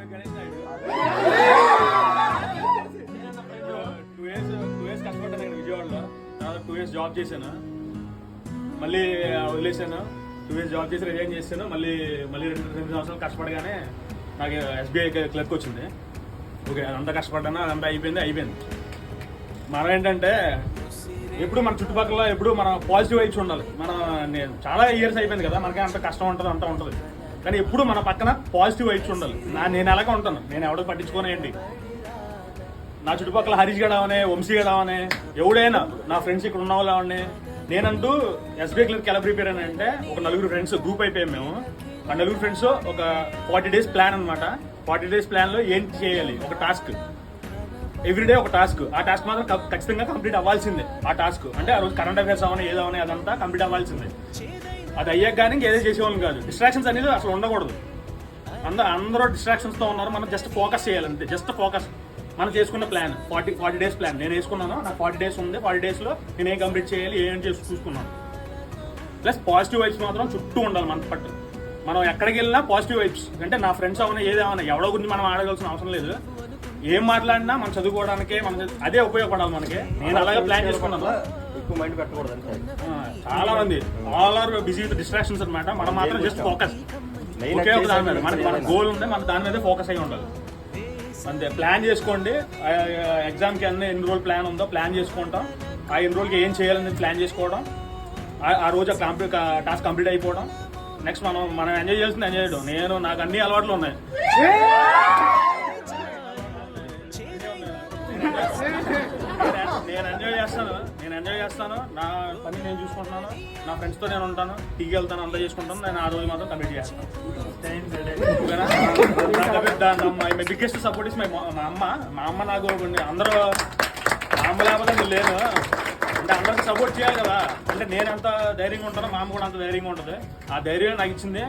Two years కష్టపడ్డాను ఇక్కడ విజయవాడలో. తర్వాత 2 years జాబ్ చేశాను, మళ్ళీ వదిలేసాను. 2 years జాబ్ చేసి రిజైన్ చేశాను. మళ్ళీ 2 సంవత్సరాలు కష్టపడగానే నాకు SBI క్లర్క్ వచ్చింది. ఓకే, అదంతా కష్టపడ్డాను, అదంతా అయిపోయింది. మనం ఏంటంటే ఎప్పుడు మన చుట్టుపక్కల ఎప్పుడు మన పాజిటివ్ వైబ్స్ ఉండాలి. నేను చాలా ఇయర్స్ అయిపోయింది కదా, మనకి అంత కష్టం ఉంటుంది, అంతా ఉంటుంది, కానీ ఎప్పుడు మన పక్కన పాజిటివ్ వైబ్స్ ఉండాలి. నేను అలాగే ఉంటాను, నేను ఎవడో పట్టించుకోనేయండి. నా చుట్టుపక్కల హరీష్ గడ అవనే, వంశీ గడ అవనే, ఎవడైనా నా ఫ్రెండ్స్ ఇక్కడ ఉన్న వాళ్ళు అవనే. నేనంటూ SBI క్లర్క్ ఎలా ప్రిపేర్ అని అంటే, ఒక 4 ఫ్రెండ్స్ గ్రూప్ అయిపోయాం మేము. ఆ 4 ఫ్రెండ్స్ ఒక 40 days ప్లాన్ అనమాట. 40 days ప్లాన్లో ఏం చేయాలి, ఒక టాస్క్, ఎవ్రీడే ఒక టాస్క్. ఆ టాస్క్ మాత్రం ఖచ్చితంగా కంప్లీట్ అవ్వాల్సిందే. ఆ టాస్క్ అంటే ఆ రోజు కరెంట్ అఫైర్స్ అవన్నీ ఏదవనే అదంతా కంప్లీట్ అవ్వాల్సిందే. అది అయ్యాక కానీ ఇంకేదో చేసేవాళ్ళం కాదు. డిస్ట్రాక్షన్స్ అనేది అసలు ఉండకూడదు. అందరూ డిస్ట్రాక్షన్స్తో ఉన్నారు, మనం జస్ట్ ఫోకస్ చేయాలంతే. Just focus. మనం చేసుకున్న ప్లాన్ 40 days ప్లాన్ నేను వేసుకున్నాను. నాకు 40 days ఉంది. 40 daysలో నేను ఏం కంప్లీట్ చేయాలి, ఏం చేసి చూసుకున్నాను. ప్లస్ పాజిటివ్ వైబ్స్ మాత్రం చుట్టూ ఉండాలి మన పట్టు. మనం ఎక్కడికి వెళ్ళినా పాజిటివ్ వైబ్స్. అంటే నా ఫ్రెండ్స్ అవన్నా ఏదేమన్నా ఎవడో గురించి మనం ఆడగలసిన అవసరం లేదు. ఏం మాట్లాడినా మనం చదువుకోవడానికే, అదే ఉపయోగపడాలి మనకి. నేను అలాగే ప్లాన్ చేసుకున్నాను. ఎక్కువ మైండ్ పెట్టకూడదు. చాలా మంది all are busy with distractions అనమాట. మనం మాత్రం జస్ట్ ఫోకస్. ఒకే ఒక దాని మీద మన గోల్ ఉంది, మన దాని మీద ఫోకస్ అయ్యి ఉండాలి అంతే. ప్లాన్ చేసుకోండి. ఎగ్జామ్కి ఎన్ని రోజులు ప్లాన్ ఉందో ప్లాన్ చేసుకుంటాం. ఆ ఎన్ని రోజులకి ఏం చేయాలని ప్లాన్ చేసుకోవడం. ఆ రోజు టాస్క్ కంప్లీట్ అయిపోవడం. నెక్స్ట్ మనం ఎంజాయ్ చేయాల్సింది ఎంజాయ్ చేయడం. నాకు అన్ని అలవాట్లు ఉన్నాయి. నేను ఎంజాయ్ చేస్తాను. నా పని నేను చూసుకుంటున్నాను. నా ఫ్రెండ్స్తో నేను ఉంటాను, టీకి వెళ్తాను, అంతా చేసుకుంటాను. నేను ఆ రోజు మాత్రం కంప్లీట్ చేస్తాను. మై బిగ్గెస్ట్ సపోర్ట్ ఇస్ మా అమ్మ. నాకు అందరూ మా అమ్మ లేకపోతే నేను లేను. అంటే అందరికి సపోర్ట్ చేయాలి కదా. అంటే నేను ఎంత ధైర్యంగా ఉంటానో మా అమ్మ కూడా అంత ధైర్యంగా ఉంటుంది. ఆ ధైర్యం నాకు ఇచ్చింది.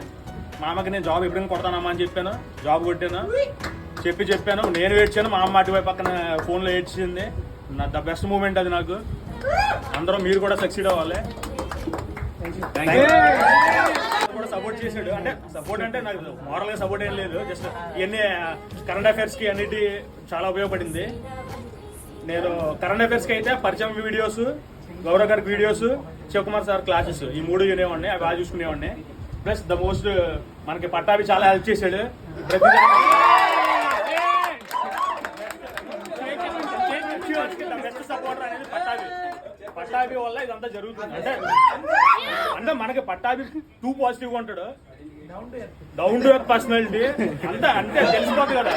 మా అమ్మకి నేను జాబ్ ఎప్పుడైనా కొడతానమ్మా అని చెప్పాను. జాబ్ కొట్టాను, చెప్పాను. నేను ఏడ్చాను, మా అమ్మ అటువైపు పక్కన ఫోన్లో ఏడ్చింది. ద బెస్ట్ మూమెంట్ అది నాకు. అందరూ మీరు కూడా సక్సీడ్ అవ్వాలి. కూడా సపోర్ట్ చేశాడు. అంటే సపోర్ట్ అంటే నాకు మోరల్గా సపోర్ట్ ఏం లేదు. జస్ట్ ఇవన్నీ కరెంట్ అఫైర్స్కి అన్నిటి చాలా ఉపయోగపడింది. నేను కరెంట్ అఫైర్స్కి అయితే పరిచయం వీడియోస్, గౌరవ్ గారికి వీడియోస్, శివకుమార్ సార్ క్లాసెస్, ఈ 3 వినేవాడిని. అవి బాగా చూసుకునేవాడిని. ప్లస్ ద మోస్ట్ మనకి పట్టాభి చాలా హెల్ప్ చేశాడు. బెస్ట్ సపోర్టర్ అనేది పట్టాభి వల్ల ఇదంతా జరుగుతుంది. అంటే మనకి పట్టాభి టూ పాజిటివ్గా ఉంటాడు. డౌన్ టు ఎర్త్ పర్సనాలిటీ అంటే తెలిసిపోతుంది కదా.